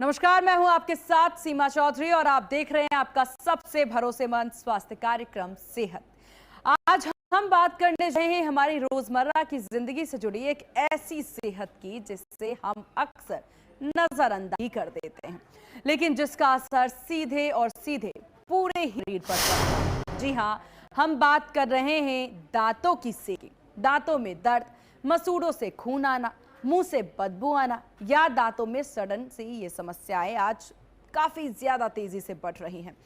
नमस्कार, मैं हूं आपके साथ सीमा चौधरी और आप देख रहे हैं आपका सबसे भरोसेमंद स्वास्थ्य कार्यक्रम सेहत। आज हम बात करने जा रहे हैं हमारी रोजमर्रा की जिंदगी से जुड़ी एक ऐसी सेहत की जिससे हम अक्सर नजरअंदाज कर देते हैं, लेकिन जिसका असर सीधे और सीधे पूरे शरीर पर पड़ता है। जी हाँ, हम बात कर रहे हैं दांतों की सेहत। दांतों में दर्द, मसूड़ों से खून आना, मुंह से बदबू आना या दांतों में सड़न सी ये समस्याएं आज काफी ज्यादा तेजी से बढ़ रही हैं।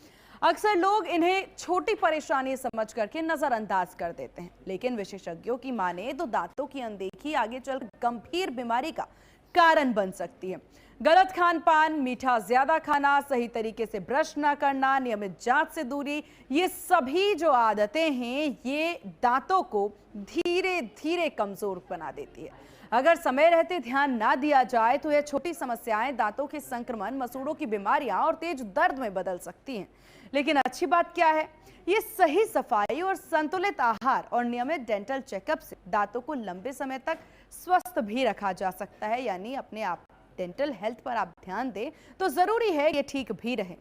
अक्सर लोग इन्हें छोटी परेशानी समझ करके नजरअंदाज कर देते हैं, लेकिन विशेषज्ञों की माने तो दांतों की अनदेखी आगे चल गंभीर बीमारी का कारण बन सकती है। गलत खान पान, मीठा ज्यादा खाना, सही तरीके से ब्रश ना करना, नियमित जांच से दूरी, ये सभी जो आदतें हैं ये दांतों को धीरे धीरे कमजोर बना देती है। अगर समय रहते ध्यान ना दिया जाए तो यह छोटी समस्याएं दांतों के संक्रमण, मसूड़ों की बीमारियां और तेज दर्द में बदल सकती हैं। लेकिन अच्छी बात क्या है, ये सही सफाई और संतुलित आहार और नियमित डेंटल चेकअप से दांतों को लंबे समय तक स्वस्थ भी रखा जा सकता है। यानी अपने आप डेंटल हेल्थ पर आप ध्यान दें तो जरूरी है ये ठीक भी रहे।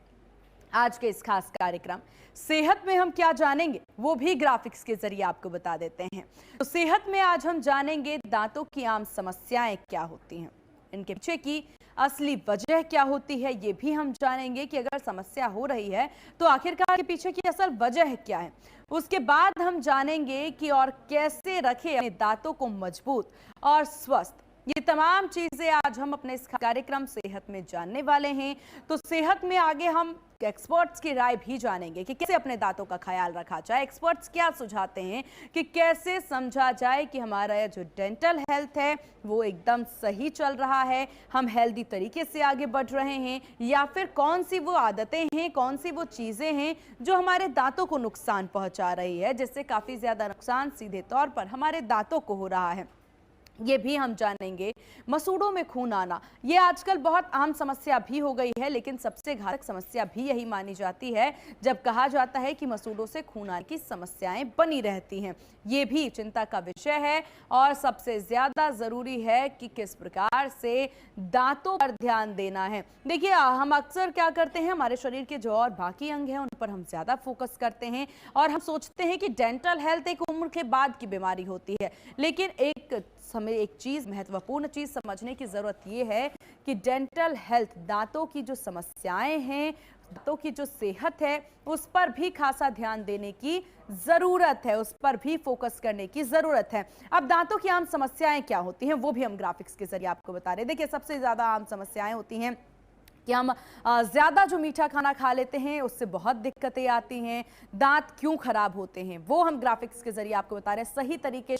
आज के इस खास कार्यक्रम सेहत में हम क्या जानेंगे वो भी ग्राफिक्स के जरिए आपको बता देते हैं। तो सेहत में आज हम जानेंगे दांतों की आम समस्याएं क्या होती हैं, इनके पीछे की असली वजह क्या होती है, ये भी हम जानेंगे कि अगर समस्या हो रही है तो आखिरकार के पीछे की असल वजह क्या है। उसके बाद हम जानेंगे कि और कैसे रखें अपने दांतों को मजबूत और स्वस्थ। ये तमाम चीजें आज हम अपने इस कार्यक्रम सेहत में जानने वाले हैं। तो सेहत में आगे हम एक्सपर्ट्स की राय भी जानेंगे कि कैसे अपने दांतों का ख्याल रखा जाए। एक्सपर्ट्स क्या सुझाते हैं कि कैसे समझा जाए कि हमारा जो डेंटल हेल्थ है वो एकदम सही चल रहा है, हम हेल्दी तरीके से आगे बढ़ रहे हैं, या फिर कौन सी वो आदतें हैं, कौन सी वो चीजें हैं जो हमारे दांतों को नुकसान पहुंचा रही है, जिससे काफी ज्यादा नुकसान सीधे तौर पर हमारे दांतों को हो रहा है। ये भी हम जानेंगे। मसूड़ों में खून आना ये आजकल बहुत आम समस्या भी हो गई है, लेकिन सबसे घातक समस्या भी यही मानी जाती है जब कहा जाता है कि मसूड़ों से खून आने की समस्याएं बनी रहती हैं। ये भी चिंता का विषय है और सबसे ज्यादा जरूरी है कि किस प्रकार से दांतों पर ध्यान देना है। देखिए, हम अक्सर क्या करते हैं, हमारे शरीर के जो और बाकी अंग हैं उन पर हम ज्यादा फोकस करते हैं और हम सोचते हैं कि डेंटल हेल्थ एक उम्र के बाद की बीमारी होती है, लेकिन हमें एक चीज, महत्वपूर्ण चीज समझने की जरूरत यह है कि डेंटल हेल्थ, दांतों की जो समस्याएं हैं, दांतों की जो सेहत है उस पर भी खासा ध्यान देने की जरूरत है, उस पर भी फोकस करने की जरूरत है। अब दांतों की आम समस्याएं क्या होती हैं वो भी हम ग्राफिक्स के जरिए आपको बता रहे हैं। देखिए, सबसे ज्यादा आम समस्याएं होती हैं कि हम ज्यादा जो मीठा खाना खा लेते हैं उससे बहुत दिक्कतें आती हैं। दांत क्यों खराब होते हैं वो हम ग्राफिक्स के जरिए आपको बता रहे हैं। सही तरीके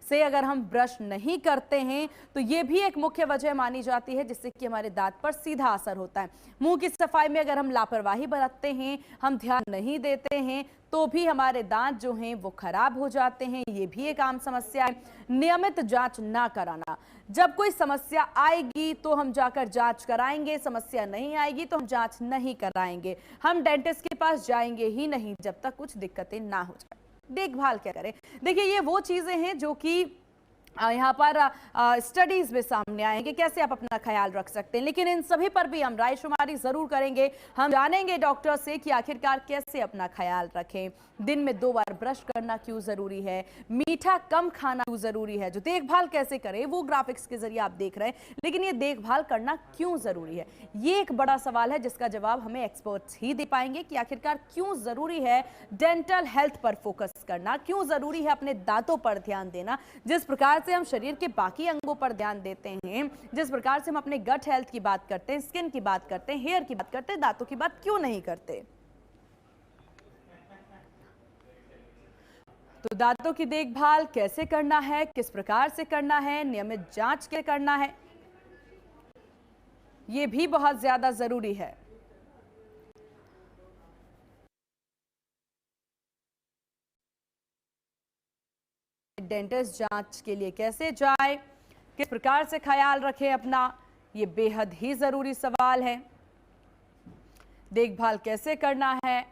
से अगर हम ब्रश नहीं करते हैं तो ये भी एक मुख्य वजह मानी जाती है जिससे कि हमारे दांत पर सीधा असर होता है। मुंह की सफाई में अगर हम लापरवाही बरतते हैं, हम ध्यान नहीं देते हैं तो भी हमारे दांत जो हैं वो खराब हो जाते हैं। ये भी एक आम समस्या है। नियमित जांच ना कराना, जब कोई समस्या आएगी तो हम जाकर जांच कराएंगे, समस्या नहीं आएगी तो हम जांच नहीं कराएंगे, हम डेंटिस्ट के पास जाएंगे ही नहीं जब तक कुछ दिक्कतें ना हो जाए। देखभाल क्या करें, देखिए ये वो चीजें हैं जो कि यहाँ पर स्टडीज में सामने आए हैं कि कैसे आप अपना ख्याल रख सकते हैं, लेकिन इन सभी पर भी हम रायशुमारी जरूर करेंगे। हम जानेंगे डॉक्टर से कि आखिरकार कैसे अपना ख्याल रखें, दिन में 2 बार ब्रश करना क्यों जरूरी है, मीठा कम खाना क्यों जरूरी है, जो देखभाल कैसे करें वो ग्राफिक्स के जरिए आप देख रहे हैं। लेकिन ये देखभाल करना क्यों जरूरी है, ये एक बड़ा सवाल है जिसका जवाब हमें एक्सपर्ट्स ही दे पाएंगे कि आखिरकार क्यों जरूरी है डेंटल हेल्थ पर फोकस करना, क्यों जरूरी है अपने दांतों पर ध्यान देना। जिस प्रकार से हम शरीर के बाकी अंगों पर ध्यान देते हैं, जिस प्रकार से हम अपने गट हेल्थ की बात करते हैं, स्किन की बात करते हैं, हेयर की बात करते हैं, दांतों की बात क्यों नहीं करते। तो दांतों की देखभाल कैसे करना है, किस प्रकार से करना है, नियमित जांच के करना है, यह भी बहुत ज्यादा जरूरी है। डेंटिस्ट जांच के लिए कैसे जाए, किस प्रकार से ख्याल रखें अपना, ये बेहद ही जरूरी सवाल है। देखभाल कैसे करना है,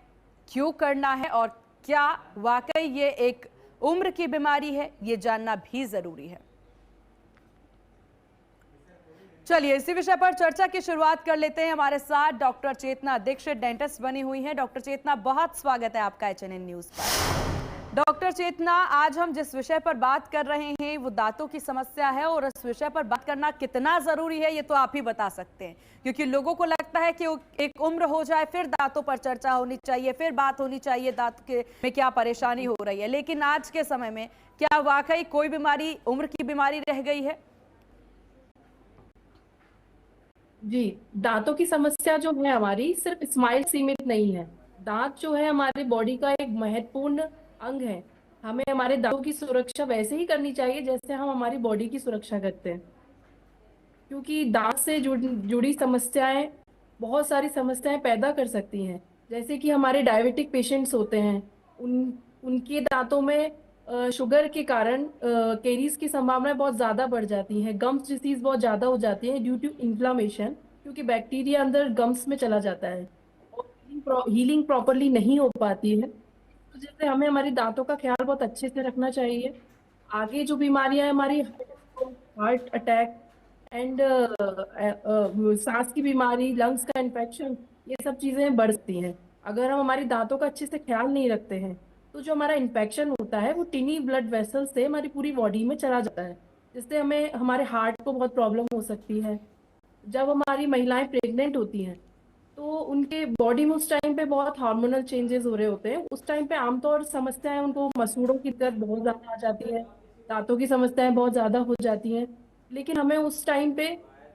क्यों करना है और क्या वाकई ये एक उम्र की बीमारी है, ये जानना भी जरूरी है। चलिए इसी विषय पर चर्चा की शुरुआत कर लेते हैं। हमारे साथ डॉक्टर चेतना दीक्षित डेंटिस्ट बनी हुई हैं। डॉक्टर चेतना, बहुत स्वागत है आपका HNN न्यूज पर। डॉक्टर चेतना, आज हम जिस विषय पर बात कर रहे हैं वो दांतों की समस्या है, और इस विषय पर बात करना कितना जरूरी है ये तो आप ही बता सकते हैं, क्योंकि लोगों को लगता है कि एक उम्र हो जाए फिर दांतों पर चर्चा होनी चाहिए, फिर बात होनी चाहिए दांत के में क्या परेशानी हो रही है। लेकिन आज के समय में क्या वाकई कोई बीमारी उम्र की बीमारी रह गई है? जी, दांतों की समस्या जो है हमारी सिर्फ स्माइल सीमित नहीं है। दांत जो है हमारी बॉडी का एक महत्वपूर्ण अंग है। हमें हमारे दांतों की सुरक्षा वैसे ही करनी चाहिए जैसे हम हमारी बॉडी की सुरक्षा करते हैं, क्योंकि दांत से जुड़ी समस्याएं बहुत सारी समस्याएं पैदा कर सकती हैं। जैसे कि हमारे डायबिटिक पेशेंट्स होते हैं, उनके दांतों में शुगर के कारण कैरीज की संभावना बहुत ज़्यादा बढ़ जाती है। गम्स डिसीज बहुत ज़्यादा हो जाती है ड्यू टू इन्फ्लामेशन, क्योंकि बैक्टीरिया अंदर गम्स में चला जाता है और हीलिंग प्रॉपरली नहीं हो पाती है। तो जैसे हमें हमारी दांतों का ख्याल बहुत अच्छे से रखना चाहिए। आगे जो बीमारियां हैं हमारी, हार्ट अटैक एंड सांस की बीमारी, लंग्स का इन्फेक्शन, ये सब चीजें बढ़ सकती हैं अगर हम हमारी दांतों का अच्छे से ख्याल नहीं रखते हैं। तो जो हमारा इन्फेक्शन होता है वो टिनी ब्लड वेसल से हमारी पूरी बॉडी में चला जाता है, जिससे हमें हमारे हार्ट को बहुत प्रॉब्लम हो सकती है। जब हमारी महिलाएं प्रेग्नेंट होती हैं तो उनके बॉडी में उस टाइम पे बहुत हार्मोनल चेंजेस हो रहे होते हैं। उस टाइम पे आमतौर समस्याएं उनको मसूड़ों की दर्द बहुत ज्यादा आ जाती है, दांतों की समस्याएं बहुत ज्यादा हो जाती हैं। लेकिन हमें उस टाइम पे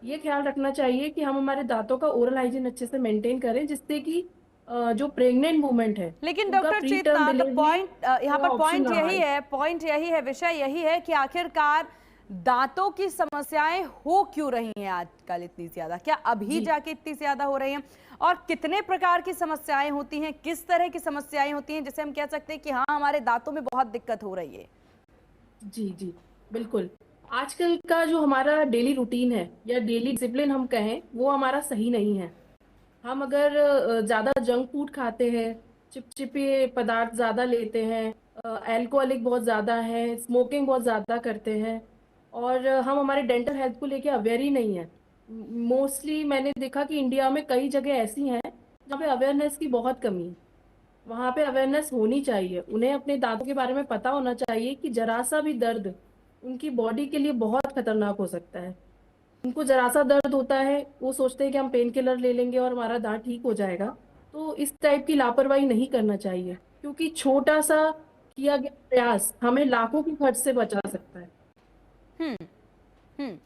ये ख्याल रखना चाहिए कि हम हमारे दांतों का ओरल हाइजीन अच्छे से मेंटेन करें, जिससे कि जो प्रेग्नेंट वुमेन है लेकिन उनका डॉक्टर प्री टर्म चेतना, तो डिलीवरी पॉइंट यहाँ पर ऑप्शन ना आए। पॉइंट यही है, विषय यही है कि आखिरकार दांतों की समस्याएं हो क्यों रही हैं आजकल इतनी ज्यादा? क्या अभी जी जाके इतनी ज्यादा हो रही हैं? और कितने प्रकार की समस्याएं होती हैं, किस तरह की समस्याएं होती हैं जिसे हम कह सकते हैं कि हाँ हमारे दांतों में बहुत दिक्कत हो रही है? जी जी, बिल्कुल। आजकल का जो हमारा डेली रूटीन है या डेली डिसिप्लिन हम कहें, वो हमारा सही नहीं है। हम अगर ज्यादा जंक फूड खाते हैं, चिपचिपे पदार्थ ज्यादा लेते हैं, अल्कोहलिक बहुत ज्यादा है, स्मोकिंग बहुत ज्यादा करते हैं, और हम हमारे डेंटल हेल्थ को लेके अवेयर ही नहीं है। मोस्टली मैंने देखा कि इंडिया में कई जगह ऐसी हैं जहाँ पे अवेयरनेस की बहुत कमी है। वहां पे अवेयरनेस होनी चाहिए, उन्हें अपने दांतों के बारे में पता होना चाहिए कि जरा सा भी दर्द उनकी बॉडी के लिए बहुत खतरनाक हो सकता है। उनको जरा सा दर्द होता है, वो सोचते हैं कि हम पेन किलर ले लेंगे और हमारा दांत ठीक हो जाएगा। तो इस टाइप की लापरवाही नहीं करना चाहिए, क्योंकि छोटा सा किया गया प्रयास हमें लाखों के खर्च से बचा सकता है। हम्म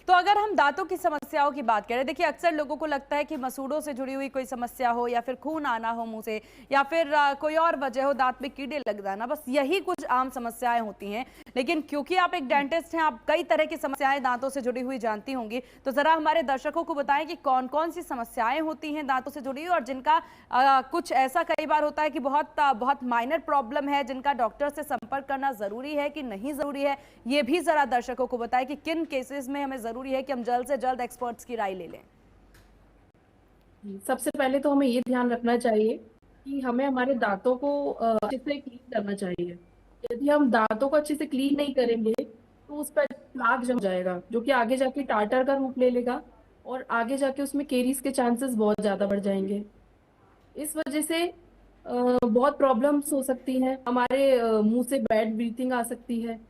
तो अगर हम दांतों की समस्याओं की बात करें, देखिए अक्सर लोगों को लगता है कि मसूड़ों से जुड़ी हुई कोई समस्या हो, या फिर खून आना हो मुंह से, या फिर कोई और वजह हो, दांत में कीड़े लग जाना, बस यही कुछ आम समस्याएं होती हैं। लेकिन क्योंकि आप एक डेंटिस्ट हैं, आप कई तरह की समस्याएं दांतों से जुड़ी हुई जानती होंगी, तो जरा हमारे दर्शकों को बताएं कि कौन कौन सी समस्याएं होती हैं दांतों से जुड़ी हुई, और जिनका कुछ ऐसा कई बार होता है कि बहुत माइनर प्रॉब्लम है, जिनका डॉक्टर से संपर्क करना जरूरी है कि नहीं जरूरी है, ये भी जरा दर्शकों को बताएं कि किन केसेस में हमें जरूरी है कि हम जल्द से जल्द एक्सपर्ट्स की राय ले लें। सबसे पहले तो हमें ये ध्यान रखना चाहिए कि हमें हमारे दांतों को अच्छे से क्लीन करना चाहिए। यदि हम दांतों को अच्छे से क्लीन नहीं करेंगे तो उस पर प्लाक जम जाएगा, जो कि आगे जाके टार्टर का रूप ले लेगा, और आगे जाके उसमें केरीज के चांसेस बहुत ज्यादा बढ़ जाएंगे। इस वजह से बहुत प्रॉब्लम्स हो सकती हैं। हमारे मुंह से बैड ब्रीथिंग आ सकती है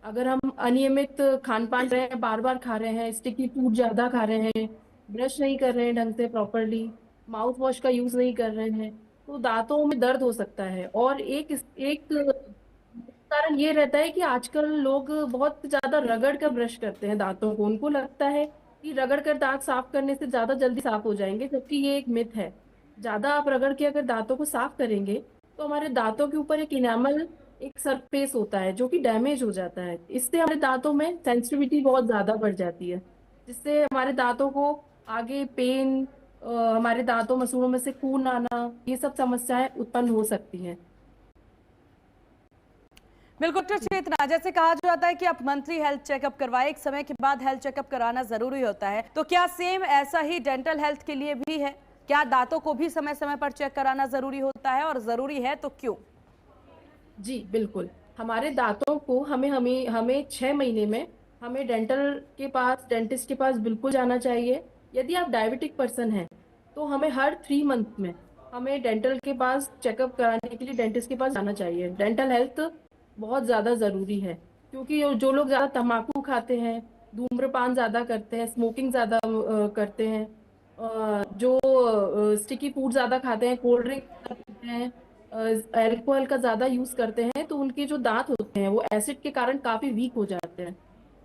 अगर हम अनियमित खान पान रहे हैं, बार बार खा रहे हैं, स्टिकी फूड ज्यादा खा रहे हैं, ब्रश नहीं कर रहे हैं ढंग से प्रॉपरली, माउथ वॉश का यूज नहीं कर रहे हैं, तो दांतों में दर्द हो सकता है। और एक एक कारण ये रहता है कि आजकल लोग बहुत ज्यादा रगड़ कर ब्रश करते हैं दांतों को। उनको लगता है कि रगड़ कर दांत साफ करने से ज्यादा जल्दी साफ हो जाएंगे, जबकि ये एक मिथ है। ज्यादा आप रगड़ के अगर दांतों को साफ करेंगे तो हमारे दांतों के ऊपर एक इनामल, एक सरफेस होता है जो कि डैमेज हो जाता है। इससे हमारे दांतों में सेंसिटिविटी बहुत ज्यादा बढ़ जाती है, जिससे हमारे दांतों को आगे पेन, हमारे दांतों मसूड़ों में से खून आना, ये सब समस्याएं उत्पन्न हो सकती हैं। बिल्कुल डॉक्टर चेतना, जैसे कहा जाता है कि आप मंथली हेल्थ चेकअप करवाएं, एक समय के बाद हेल्थ चेकअप कराना जरूरी होता है, तो क्या सेम ऐसा ही डेंटल हेल्थ के लिए भी है? क्या दांतों को भी समय समय पर चेक कराना जरूरी होता है, और जरूरी है तो क्यों? जी बिल्कुल। हमारे दांतों को हमें हमें हमें 6 महीने में हमें डेंटिस्ट के पास बिल्कुल जाना चाहिए। यदि आप डायबिटिक पर्सन हैं तो हमें हर 3 मंथ में हमें डेंटल के पास चेकअप कराने के लिए डेंटिस्ट के पास जाना चाहिए। डेंटल हेल्थ बहुत ज़्यादा ज़रूरी है, क्योंकि जो लोग ज़्यादा तम्बाकू खाते हैं, धूम्रपान ज़्यादा करते हैं, स्मोकिंग ज़्यादा करते हैं, जो स्टिकी फूड ज़्यादा खाते हैं, कोल्ड ड्रिंक ज़्यादा पीते हैं, अल्कोहल का ज़्यादा यूज़ करते हैं, तो उनके जो दांत होते हैं वो एसिड के कारण काफ़ी वीक हो जाते हैं।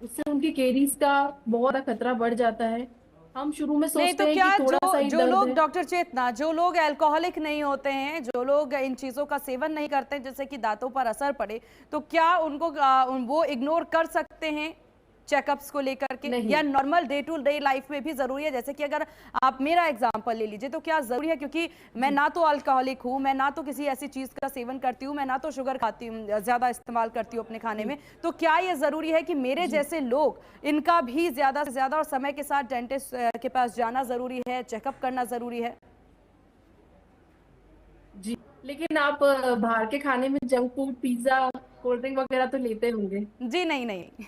उससे उनकी केरीज का बहुत बड़ा खतरा बढ़ जाता है। हम शुरू में नहीं तो सोचते हैं कि क्या थोड़ा सा जो ही जो दर्द लोग है। डॉक्टर चेतना, जो लोग अल्कोहलिक नहीं होते हैं, जो लोग इन चीजों का सेवन नहीं करते हैं जिससे कि दांतों पर असर पड़े, तो क्या उनको वो इग्नोर कर सकते हैं चेकअप्स को लेकर के, नहीं। या normal day to day life में भी जरूरी है? जैसे कि अगर आप मेरा एग्जांपल ले लीजिए, तो क्या जरूरी है, क्योंकि मैं जी ना तो अल्कोहलिक हूं, मैं ना तो किसी ऐसी चीज का सेवन करती हूँ, मैं ना तो शुगर खाती हूँ, ज्यादा इस्तेमाल करती हूँ अपने खाने जी में, तो क्या ये जरूरी है कि मेरे जी जैसे लोग इनका भी ज्यादा से ज्यादा और समय के साथ डेंटिस्ट के पास जाना जरूरी है, चेकअप करना जरूरी है? जी लेकिन आप बाहर के खाने में junk food, pizza, cold drink वगैरह तो लेते होंगे। जी नहीं नहीं।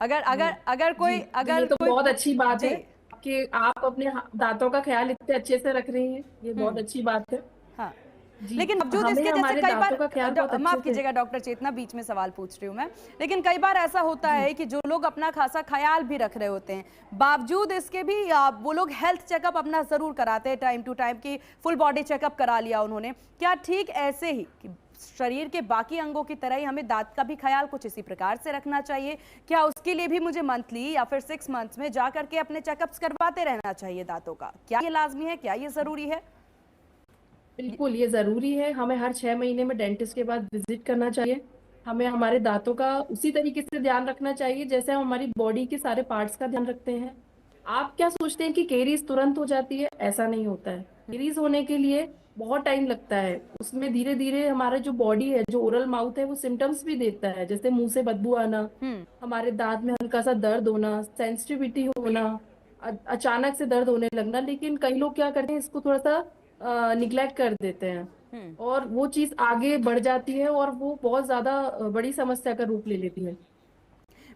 अगर जी अगर अगर जी कोई तो ये अगर तो कोई बहुत अच्छी बात जी है कि आप अपने दांतों का ख्याल इतने अच्छे से रख रही हैं। ये बहुत हम्म। अच्छी बात है। हाँ, जी लेकिन बावजूद हमें इसके जैसे हमारे कई बार दांतों का ख्याल बहुत अच्छे माफ से। कीजिएगा डॉक्टर चेतना, बीच में सवाल पूछ रही हूँ मैं, लेकिन कई बार ऐसा होता जी है कि जो लोग अपना खासा ख्याल भी रख रहे होते हैं, बावजूद इसके भी वो लोग हेल्थ चेकअप अपना जरूर कराते हैं टाइम टू टाइम, की फुल बॉडी चेकअप करा लिया उन्होंने। क्या ठीक ऐसे ही कि शरीर के बाकी अंगों की तरह ही हमें दांत का भी ख्याल कुछ इसी प्रकार से रखना चाहिए? क्या उसके लिए भी मुझे मंथली या फिर 6 मंथ्स में जा करके अपने चेकअप्स करवाते रहना चाहिए दांतों का? क्या ये लाजमी है, क्या ये जरूरी है? बिल्कुल, ये जरूरी है। हमें हर 6 महीने में डेंटिस्ट के पास विजिट करना चाहिए। हमें हमारे दांतों का उसी तरीके से ध्यान रखना चाहिए जैसे हम हमारी बॉडी के सारे पार्ट्स का ध्यान रखते हैं। आप क्या सोचते हैं कि केरीज तुरंत हो जाती है? ऐसा नहीं होता है। केरीज होने के लिए बहुत टाइम लगता है। उसमें धीरे धीरे हमारा जो बॉडी है, जो ओरल माउथ है, वो सिम्टम्स भी देता है, जैसे मुंह से बदबू आना, हम्म। हमारे दांत में हल्का सा दर्द होना, सेंसिटिविटी होना, अचानक से दर्द होने लगना। लेकिन कई लोग क्या करते हैं, इसको थोड़ा सा निग्लेक्ट कर देते हैं हम्म। और वो चीज आगे बढ़ जाती है और वो बहुत ज्यादा बड़ी समस्या का रूप ले लेती है।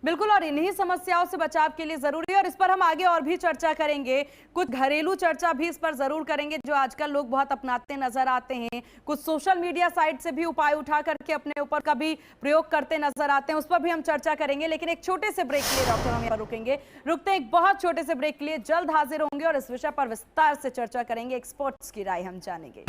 बिल्कुल, और इन्हीं समस्याओं से बचाव के लिए जरूरी है, और इस पर हम आगे और भी चर्चा करेंगे, कुछ घरेलू चर्चा भी इस पर जरूर करेंगे जो आजकल लोग बहुत अपनाते नजर आते हैं, कुछ सोशल मीडिया साइट से भी उपाय उठा करके अपने ऊपर का भी प्रयोग करते नजर आते हैं, उस पर भी हम चर्चा करेंगे। लेकिन एक छोटे से ब्रेक के लिए डॉक्टर हम यहाँ पर रुकेंगे, रुकते हैं एक बहुत छोटे से ब्रेक के लिए, जल्द हाजिर होंगे और इस विषय पर विस्तार से चर्चा करेंगे, एक्सपर्ट्स की राय हम जानेंगे।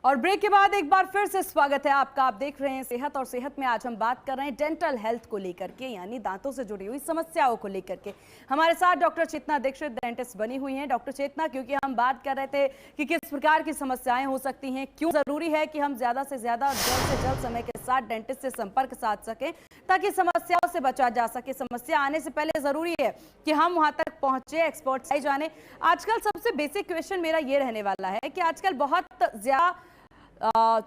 और ब्रेक के बाद एक बार फिर से स्वागत है आपका। आप देख रहे हैं सेहत, और सेहत में आज हम बात कर रहे हैं डेंटल हेल्थ को लेकर के, यानी दांतों से जुड़ी हुई समस्याओं को लेकर के। हमारे साथ डॉक्टर चेतना दीक्षित डेंटिस्ट बनी हुई हैं। डॉक्टर चेतना, क्योंकि हम बात कर रहे थे कि किस प्रकार की समस्याएं हो सकती हैं, क्यों जरूरी है कि हम ज्यादा से ज्यादा जल्द से जल्द समय के साथ डेंटिस्ट से संपर्क साध सकें ताकि समस्याओं से बचा जा सके। समस्या आने से पहले जरूरी है कि हम वहां तक पहुंचे, एक्सपर्ट्स से जाने। आजकल सबसे बेसिक क्वेश्चन मेरा ये रहने वाला है कि आजकल बहुत ज्यादा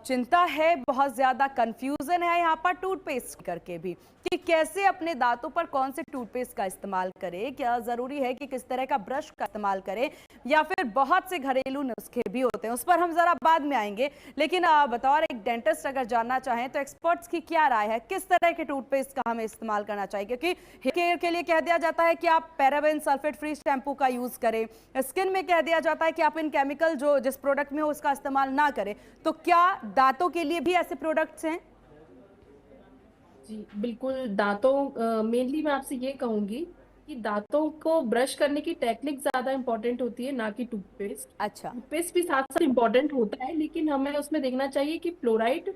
चिंता है, बहुत ज्यादा कंफ्यूजन है यहाँ पर टूथपेस्ट करके भी, कि कैसे अपने दांतों पर कौन से टूथपेस्ट का इस्तेमाल करें, क्या जरूरी है कि किस तरह का ब्रश का इस्तेमाल करें, या फिर बहुत से घरेलू नुस्खे भी होते हैं, उस पर हम जरा बाद में आएंगे। लेकिन बतौर एक डेंटिस्ट अगर जानना चाहें तो एक्सपर्ट्स की क्या राय है, किस तरह के टूथपेस्ट का हमें इस्तेमाल करना चाहिए? क्योंकि हेयर केयर के लिए कह दिया जाता है कि आप पैराबेन सल्फेट फ्री शैम्पू का यूज करें, स्किन में कह दिया जाता है कि आप इन केमिकल जो जिस प्रोडक्ट में हो उसका इस्तेमाल ना करें, तो क्या दांतों के लिए भी ऐसे प्रोडक्ट्स हैं? जी बिल्कुल। दांतों मेनली मैं आपसे ये कहूंगी कि दांतों को ब्रश करने की टेक्निक ज्यादा इंपॉर्टेंट होती है, ना कि टूथपेस्ट। अच्छा। टूथपेस्ट भी साथ साथ इम्पोर्टेंट होता है, लेकिन हमें उसमें देखना चाहिए कि फ्लोराइड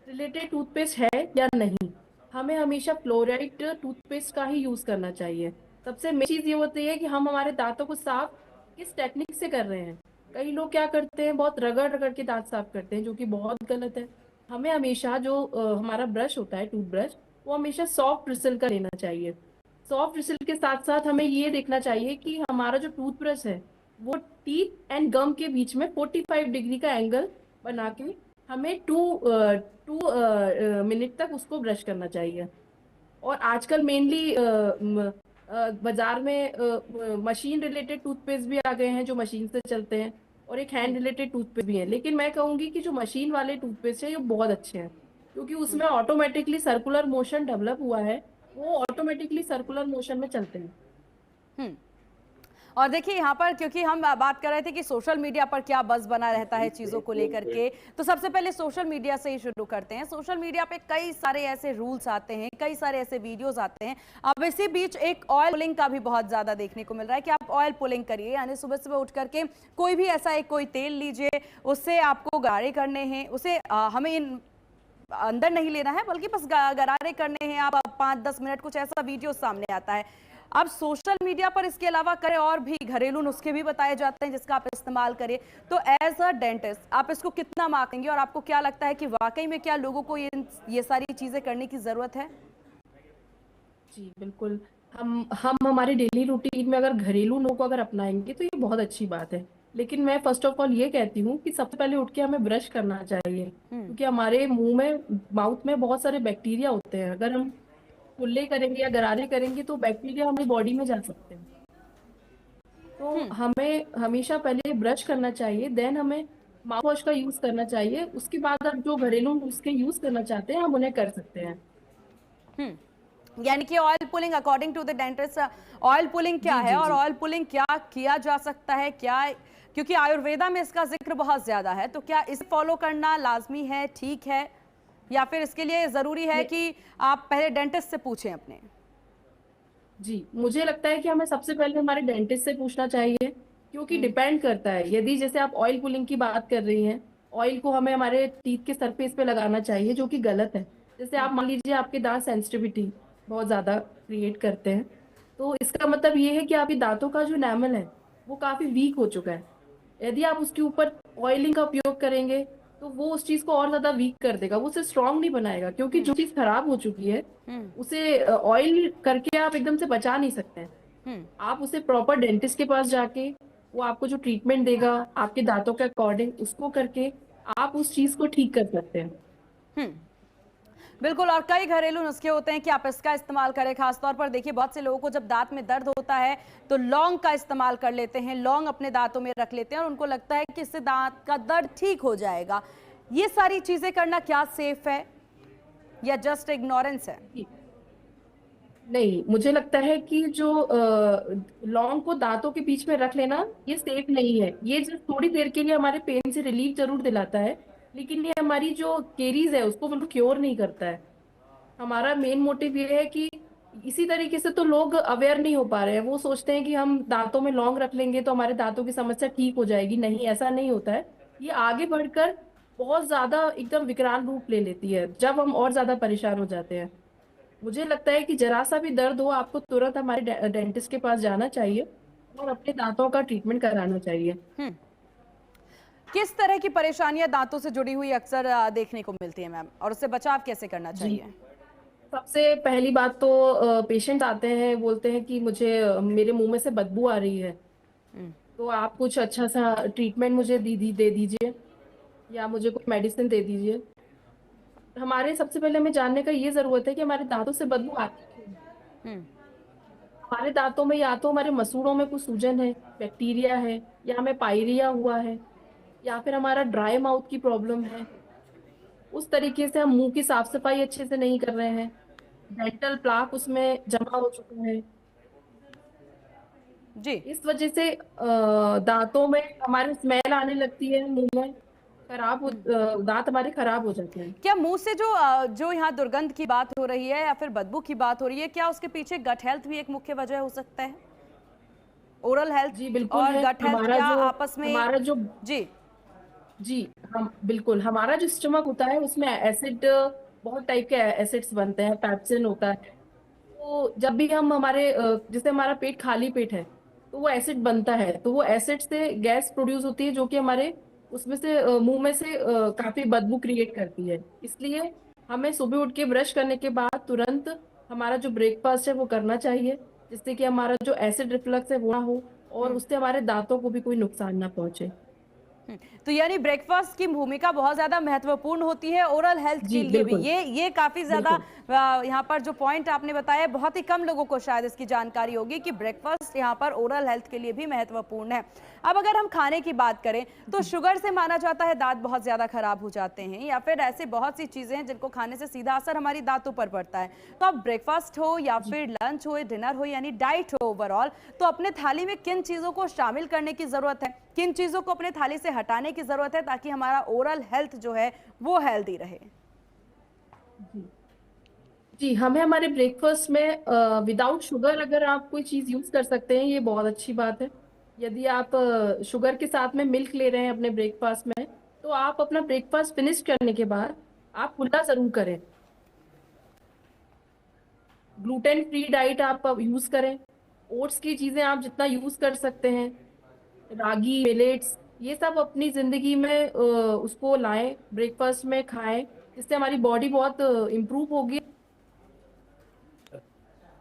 रिलेटेड टूथपेस्ट है या नहीं। हमें हमेशा फ्लोराइड टूथपेस्ट का ही यूज करना चाहिए। सबसे मेन चीज ये होती है कि हम हमारे दांतों को साफ किस टेक्निक से कर रहे हैं। कई लोग क्या करते हैं, बहुत रगड़ रगड़ के दांत साफ करते हैं, जो कि बहुत गलत है। हमें हमेशा जो हमारा ब्रश होता है, टूथ ब्रश, वो हमेशा सॉफ्ट ब्रिसल का लेना चाहिए। सॉफ्ट ब्रिसल के साथ साथ हमें ये देखना चाहिए कि हमारा जो टूथ ब्रश है वो टीथ एंड गम के बीच में 45 डिग्री का एंगल बना के हमें टू मिनट तक उसको ब्रश करना चाहिए। और आजकल मेनली बाजार में मशीन रिलेटेड टूथपेस्ट भी आ गए हैं जो मशीन से चलते हैं। और एक हैंड रिलेटेड टूथपेस्ट भी है। लेकिन मैं कहूंगी कि जो मशीन वाले टूथपेस्ट है ये बहुत अच्छे हैं, क्योंकि उसमें ऑटोमेटिकली सर्कुलर मोशन डेवलप हुआ है, वो ऑटोमेटिकली सर्कुलर मोशन में चलते हैं। हम्म। और देखिए यहाँ पर, क्योंकि हम बात कर रहे थे कि सोशल मीडिया पर क्या बज़ बना रहता है चीज़ों को लेकर के, तो सबसे पहले सोशल मीडिया से ही शुरू करते हैं। सोशल मीडिया पे कई सारे ऐसे रूल्स आते हैं, कई सारे ऐसे वीडियोस आते हैं। अब इसी बीच एक ऑयल पुलिंग का भी बहुत ज़्यादा देखने को मिल रहा है कि आप ऑयल पुलिंग करिए, यानी सुबह सुबह उठ करके कोई भी ऐसा एक कोई तेल लीजिए, उससे आपको गरारे करने हैं, उसे हमें अंदर नहीं लेना है, बल्कि बस गरारे करने हैं। आप 5-10 मिनट कुछ ऐसा वीडियो सामने आता है। अब सोशल मीडिया पर इसके अलावा करें और भी घरेलू नुस्खे भी बताए जाते हैं जिसका आप इस्तेमाल करें। तो एज अ डेंटिस्ट आप इसको कितना मार्केंगे, और आपको क्या लगता है कि वाकई में क्या लोगों को ये सारी चीजें करने की जरूरत है? जी बिल्कुल। हम हमारे डेली रूटीन में अगर घरेलू नुस्खों को अगर अपनाएंगे तो ये बहुत अच्छी बात है। लेकिन मैं फर्स्ट ऑफ ऑल ये कहती हूँ कि सबसे पहले उठ के हमें ब्रश करना चाहिए, क्योंकि हमारे मुंह में, माउथ में बहुत सारे बैक्टीरिया होते हैं। अगर हम कुल्ले करेंगे या गरारे करेंगे तो बैक्टीरिया हमारी बॉडी में जा सकते हैं। तो हमें हमेशा पहले ब्रश करना चाहिए, देन हमें माउथ वॉश का यूज करना चाहिए। उसके बाद आप जो घरेलू नुस्खे यूज करना चाहते हैं हम उन्हें कर सकते हैं। यानी कि oil pulling according to the dentist, oil pulling क्या जी है जी और जी। ऑयल पुलिंग क्या किया जा सकता है, क्या, क्योंकि आयुर्वेदा में इसका जिक्र बहुत ज्यादा है, तो क्या इसे फॉलो करना लाजमी है, ठीक है, या फिर इसके लिए जरूरी है ये कि आप पहले डेंटिस्ट से पूछें अपने? जी, मुझे लगता है कि हमें सबसे पहले हमारे डेंटिस्ट से पूछना चाहिए, क्योंकि डिपेंड करता है। यदि जैसे आप ऑयल पुलिंग की बात कर रही हैं, ऑयल को हमें हमारे टीथ के सरफेस पे लगाना चाहिए, जो कि गलत है। जैसे आप मान लीजिए आपके दांत सेंसिटिविटी बहुत ज्यादा क्रिएट करते हैं, तो इसका मतलब ये है कि आपके दांतों का जो एनामल है वो काफी वीक हो चुका है। यदि आप उसके ऊपर ऑयलिंग का उपयोग करेंगे तो वो उस चीज को और ज्यादा वीक कर देगा, वो उसे स्ट्रांग नहीं बनाएगा, क्योंकि जो चीज खराब हो चुकी है उसे ऑयल करके आप एकदम से बचा नहीं सकते हैं। आप उसे प्रॉपर डेंटिस्ट के पास जाके वो आपको जो ट्रीटमेंट देगा आपके दांतों के अकॉर्डिंग, उसको करके आप उस चीज को ठीक कर सकते हैं। बिल्कुल। और कई घरेलू नुस्खे होते हैं कि आप इसका इस्तेमाल करें। खासतौर पर देखिए, बहुत से लोगों को जब दांत में दर्द होता है तो लौंग का इस्तेमाल कर लेते हैं, लौंग अपने दांतों में रख लेते हैं और उनको लगता है कि इससे दांत का दर्द ठीक हो जाएगा। ये सारी चीजें करना क्या सेफ है या जस्ट इग्नोरेंस है? नहीं, मुझे लगता है कि जो लौंग को दांतों के बीच में रख लेना ये सेफ नहीं है। ये जस्ट थोड़ी देर के लिए हमारे पेन से रिलीफ जरूर दिलाता है, लेकिन ये हमारी जो केरीज है उसको बिल्कुल क्योर नहीं करता है। हमारा मेन मोटिव ये है कि इसी तरीके से तो लोग अवेयर नहीं हो पा रहे हैं। वो सोचते हैं कि हम दांतों में लौंग रख लेंगे तो हमारे दांतों की समस्या ठीक हो जाएगी। नहीं, ऐसा नहीं होता है। ये आगे बढ़कर बहुत ज्यादा एकदम विकराल रूप ले लेती है, जब हम और ज्यादा परेशान हो जाते हैं। मुझे लगता है कि जरा सा भी दर्द हो आपको तुरंत हमारे डेंटिस्ट के पास जाना चाहिए और अपने दांतों का ट्रीटमेंट कराना चाहिए। किस तरह की परेशानियां दांतों से जुड़ी हुई अक्सर देखने को मिलती है मैम, और उससे बचाव कैसे करना जी, चाहिए? सबसे पहली बात तो पेशेंट आते हैं, बोलते हैं कि मुझे मेरे मुंह में से बदबू आ रही है, तो आप कुछ अच्छा सा ट्रीटमेंट मुझे दे दीजिए या मुझे कोई मेडिसिन दे दीजिए। हमारे सबसे पहले हमें जानने का ये जरूरत है कि हमारे दांतों से बदबू आती क्यों है। हमारे दांतों में या तो हमारे मसूड़ों में कुछ सूजन है, बैक्टीरिया है, या हमें पायरिया हुआ है, या फिर हमारा ड्राई माउथ की प्रॉब्लम है। उस तरीके से हम मुंह की साफ सफाई अच्छे से नहीं कर रहे हैं, डेंटल प्लाक उसमें जमा हो चुका है। जी। इस वजह से दांतों में हमारे स्मेल आने लगती है, मुंह में दांत हमारे खराब हो जाते हैं। क्या मुंह से जो यहाँ दुर्गंध की बात हो रही है या फिर बदबू की बात हो रही है, क्या उसके पीछे गट हेल्थ भी एक मुख्य वजह हो सकता है? ओरल हेल्थ जी बिल्कुल और है। गट हेल्थ क्या आपस में? हमारा जो जी। जी हम बिल्कुल, हमारा जो स्टमक होता है उसमें एसिड, बहुत टाइप के एसिड्स बनते हैं, पैप्सिन होता है। तो जब भी हम जैसे हमारा पेट खाली पेट है तो वो एसिड बनता है, तो वो एसिड से गैस प्रोड्यूस होती है जो कि हमारे उसमें से मुंह में से काफी बदबू क्रिएट करती है। इसलिए हमें सुबह उठ के ब्रश करने के बाद तुरंत हमारा जो ब्रेकफास्ट है वो करना चाहिए, जिससे कि हमारा जो एसिड रिफ्लक्स है वो ना हो और उससे हमारे दांतों को भी कोई नुकसान ना पहुंचे। तो यानी ब्रेकफास्ट की भूमिका बहुत ज्यादा महत्वपूर्ण होती है ओरल हेल्थ के जी लिए भी। बिल्कुल ये काफी ज्यादा बिल्कुल। यहाँ पर जो पॉइंट आपने बताया, बहुत ही कम लोगों को शायद इसकी जानकारी होगी कि ब्रेकफास्ट यहाँ पर ओरल हेल्थ के लिए भी महत्वपूर्ण है। अब अगर हम खाने की बात करें तो जी शुगर से माना जाता है दांत बहुत ज्यादा खराब हो जाते हैं, या फिर ऐसे बहुत सी चीजें हैं जिनको खाने से सीधा असर हमारी दांतों पर पड़ता है। तो अब ब्रेकफास्ट हो या जी फिर लंच हो, डिनर हो, यानी डाइट हो ओवरऑल, तो अपने थाली में किन चीजों को शामिल करने की जरूरत है, किन चीजों को अपने थाली से हटाने की जरूरत है ताकि हमारा ओरल हेल्थ जो है वो हेल्दी रहे? जी जी, हमें हमारे ब्रेकफास्ट में विदाउट शुगर अगर आप कोई चीज यूज कर सकते हैं, ये बहुत अच्छी बात है। यदि आप शुगर के साथ में मिल्क ले रहे हैं अपने ब्रेकफास्ट में, तो आप अपना ब्रेकफास्ट फिनिश करने के बाद आप कुल्ला जरूर करें। ग्लूटेन फ्री डाइट आप यूज करें। ओट्स की चीजें आप जितना यूज कर सकते हैं, रागी मिलेट्स, ये सब अपनी जिंदगी में उसको लाएं, ब्रेकफास्ट में खाएं, जिससे हमारी बॉडी बहुत इम्प्रूव होगी।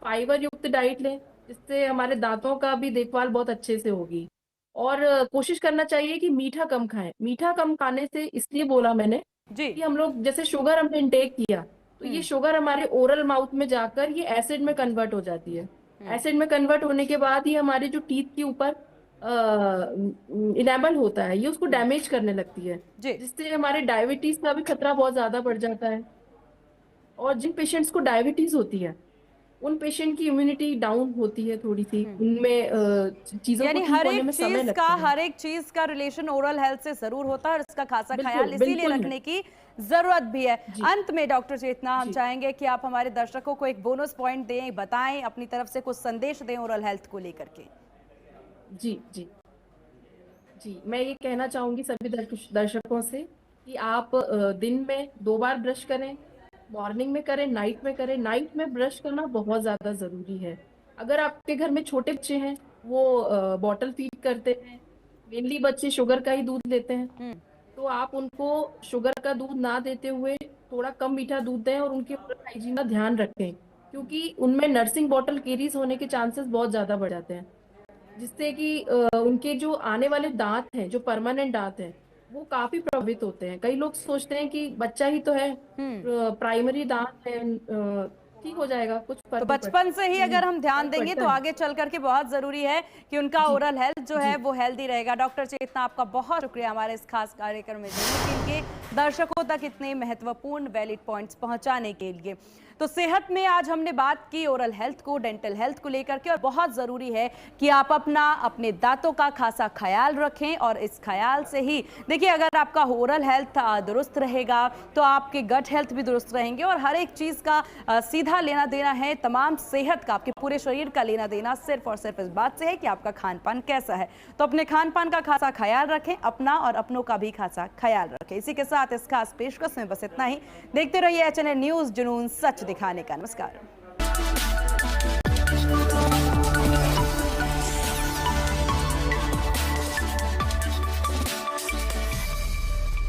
फाइबर युक्त डाइट लें, जिससे हमारे दांतों का भी देखभाल बहुत अच्छे से होगी। और कोशिश करना चाहिए कि मीठा कम खाएं। मीठा कम खाने से इसलिए बोला मैंने जी। कि हम लोग जैसे शुगर हमने इंटेक किया, तो ये हम्म। शुगर हमारे ओरल माउथ में जाकर ये एसिड में कन्वर्ट हो जाती है। एसिड में कन्वर्ट होने के बाद ये हमारे जो टीथ के ऊपर इनेबल होता है, ये उसको डैमेज करने लगती है, जी। जिससे हमारे डायबिटीज का भी खतरा बहुत ज्यादा बढ़ जाता है। और जिन पेशेंट्स को डायबिटीज होती है, उन पेशेंट की इम्यूनिटी डाउन होती है थोड़ी सी, उनमें चीजों को यानी ठीक होने में समय लगता है। हर एक चीज का रिलेशन ओरल हेल्थ से जरूर होता है और इसका खासा बिल्कुल ख्याल इसीलिए बिल्कुल है। रखने की जरूरत भी है। जी अंत में डॉक्टर चेतना, हम जी चाहेंगे कि आप हमारे दर्शकों को एक बोनस पॉइंट दें, बताएं, अपनी तरफ से कुछ संदेश दें ओरल हेल्थ को लेकर के। जी जी जी, मैं ये कहना चाहूंगी सभी दर्शकों से कि आप दिन में 2 बार ब्रश करें। मॉर्निंग में करें, नाइट में करें। नाइट में ब्रश करना बहुत ज्यादा जरूरी है। अगर आपके घर में छोटे बच्चे हैं, वो बॉटल फीड करते हैं, मेनली बच्चे शुगर का ही दूध लेते हैं, हम्म। तो आप उनको शुगर का दूध ना देते हुए थोड़ा कम मीठा दूध दें और उनके ओरल हाइजीन का ध्यान रखें, क्योंकि उनमें नर्सिंग बॉटल केरीज होने के चांसेस बहुत ज्यादा बढ़ जाते हैं, जिससे कि उनके जो आने वाले दांत हैं, जो परमानेंट दांत हैं, वो काफी प्रभावित होते हैं। कई लोग सोचते हैं कि बच्चा ही तो है, हम्म। प्राइमरी दांत है, ठीक हो जाएगा, कुछ तो फर्क नहीं बचपन से ही पड़ता। नहीं, अगर हम ध्यान फर्क देंगे पड़ता तो है। आगे चल करके बहुत जरूरी है कि उनका जी ओरल हेल्थ जो है जी वो हेल्दी रहेगा। डॉक्टर चेतना, आपका बहुत शुक्रिया हमारे इस खास कार्यक्रम में जुड़ने के लिए, दर्शकों तक इतने महत्वपूर्ण वैलिड पॉइंट्स पहुंचाने के लिए। तो सेहत में आज हमने बात की ओरल हेल्थ को, डेंटल हेल्थ को लेकर के, और बहुत जरूरी है कि आप अपने दांतों का खासा ख्याल रखें। और इस ख्याल से ही देखिए, अगर आपका ओरल हेल्थ दुरुस्त रहेगा तो आपके गट हेल्थ भी दुरुस्त रहेंगे, और हर एक चीज का सीधा लेना देना है, तमाम सेहत का, आपके पूरे शरीर का लेना देना सिर्फ और सिर्फ इस बात से है कि आपका खान पान कैसा है। तो अपने खान पान का खासा ख्याल रखें, अपना और अपनों का भी खासा ख्याल रखें। इसी के साथ इस खास पेशकश में बस इतना ही। देखते रहिए HNN न्यूज़, जुनून सच दिखाने का। नमस्कार।